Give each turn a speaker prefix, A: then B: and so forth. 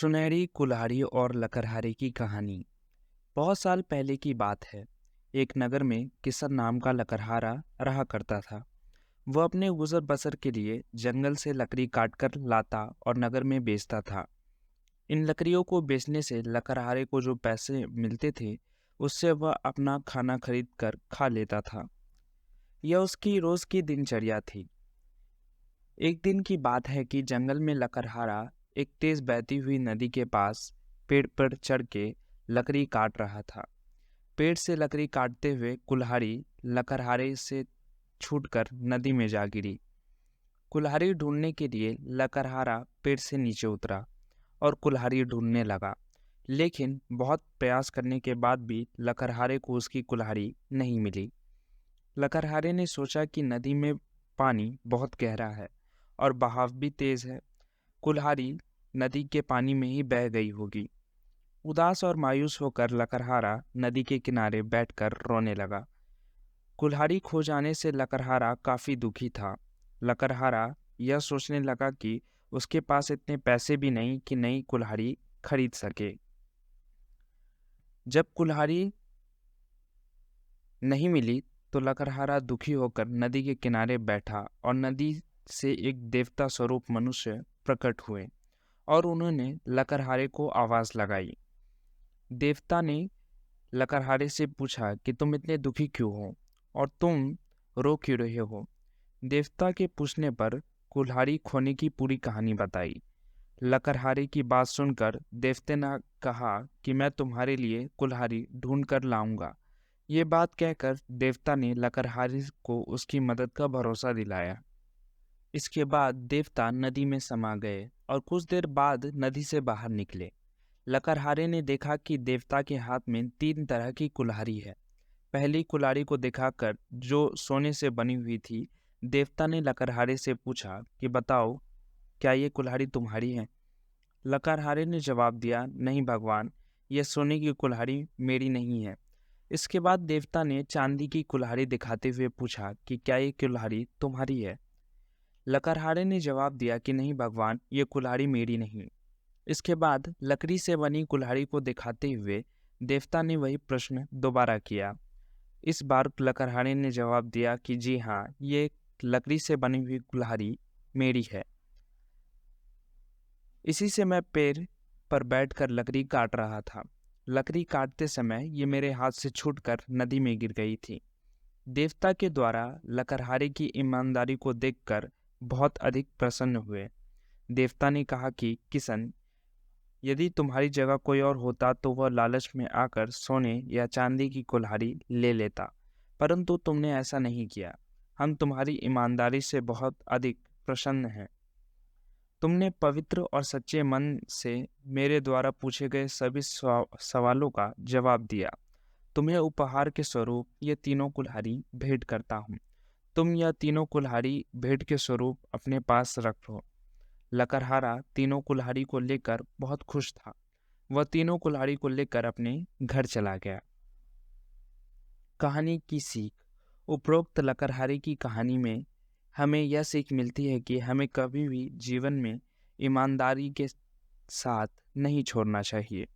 A: सुनहरी कुल्हाड़ी और लकड़हारे की कहानी। बहुत साल पहले की बात है। एक नगर में किशन नाम का लकड़हारा रहा करता था। वह अपने गुजर बसर के लिए जंगल से लकड़ी काट कर लाता और नगर में बेचता था। इन लकड़ियों को बेचने से लकड़हारे को जो पैसे मिलते थे, उससे वह अपना खाना खरीद कर खा लेता था। यह उसकी रोज की दिनचर्या थी। एक दिन की बात है कि जंगल में लकड़हारा एक तेज बहती हुई नदी के पास पेड़ पर चढ़ के लकड़ी काट रहा था। पेड़ से लकड़ी काटते हुए कुल्हाड़ी लकड़हारे से छूटकर नदी में जा गिरी। कुल्हाड़ी ढूंढने के लिए लकड़हारा पेड़ से नीचे उतरा और कुल्हाड़ी ढूंढने लगा, लेकिन बहुत प्रयास करने के बाद भी लकड़हारे को उसकी कुल्हाड़ी नहीं मिली। लकड़हारे ने सोचा कि नदी में पानी बहुत गहरा है और बहाव भी तेज है। कुल्हाड़ी नदी के पानी में ही बह गई होगी। उदास और मायूस होकर लकड़हारा नदी के किनारे बैठकर रोने लगा। कुल्हाड़ी खो जाने से लकड़हारा काफी दुखी था। लकड़हारा यह सोचने लगा कि उसके पास इतने पैसे भी नहीं कि नई कुल्हाड़ी खरीद सके। जब कुल्हाड़ी नहीं मिली तो लकड़हारा दुखी होकर नदी के किनारे बैठा और नदी से एक देवता स्वरूप मनुष्य प्रकट हुए और उन्होंने लकड़हारे को आवाज लगाई। देवता ने लकड़हारे से पूछा कि तुम इतने दुखी क्यों हो और तुम रो क्यों रहे हो। देवता के पूछने पर कुल्हाड़ी खोने की पूरी कहानी बताई। लकड़हारे की बात सुनकर देवता ने कहा कि मैं तुम्हारे लिए कुल्हाड़ी ढूंढ कर लाऊंगा। ये बात कहकर देवता ने लकड़हारे को उसकी मदद का भरोसा दिलाया। इसके बाद देवता नदी में समा गए और कुछ देर बाद नदी से बाहर निकले। लकड़हारे ने देखा कि देवता के हाथ में 3 तरह की कुल्हाड़ी है। पहली कुल्हाड़ी को दिखाकर, जो सोने से बनी हुई थी, देवता ने लकड़हारे से पूछा कि बताओ, क्या ये कुल्हाड़ी तुम्हारी है। लकड़हारे ने जवाब दिया, नहीं भगवान, यह सोने की कुल्हाड़ी मेरी नहीं है। इसके बाद देवता ने चांदी की कुल्हाड़ी दिखाते हुए पूछा कि क्या ये कुल्हाड़ी तुम्हारी है। लकड़हारे ने जवाब दिया कि नहीं भगवान, ये कुल्हाड़ी मेरी नहीं। इसके बाद लकड़ी से बनी कुल्हाड़ी को दिखाते हुए देवता ने वही प्रश्न दोबारा किया। इस बार लकड़हारे ने जवाब दिया कि जी हाँ, ये लकड़ी से बनी हुई कुल्हाड़ी मेरी है। इसी से मैं पेड़ पर बैठकर लकड़ी काट रहा था। लकड़ी काटते समय ये मेरे हाथ से छूटकर नदी में गिर गई थी। देवता के द्वारा लकड़हारे की ईमानदारी को देखकर बहुत अधिक प्रसन्न हुए। देवता ने कहा कि किशन, यदि तुम्हारी जगह कोई और होता तो वह लालच में आकर सोने या चांदी की कुल्हाड़ी ले लेता, परंतु तुमने ऐसा नहीं किया। हम तुम्हारी ईमानदारी से बहुत अधिक प्रसन्न हैं। तुमने पवित्र और सच्चे मन से मेरे द्वारा पूछे गए सभी सवालों का जवाब दिया। तुम्हें उपहार के स्वरूप ये तीनों कुल्हाड़ी भेंट करता हूँ। तुम यह तीनों कुल्हाड़ी भेंट के स्वरूप अपने पास रखो। लकड़हारा तीनों कुल्हाड़ी को लेकर बहुत खुश था। वह तीनों कुल्हाड़ी को लेकर अपने घर चला गया। कहानी की सीख। उपरोक्त लकड़हारे की कहानी में हमें यह सीख मिलती है कि हमें कभी भी जीवन में ईमानदारी के साथ नहीं छोड़ना चाहिए।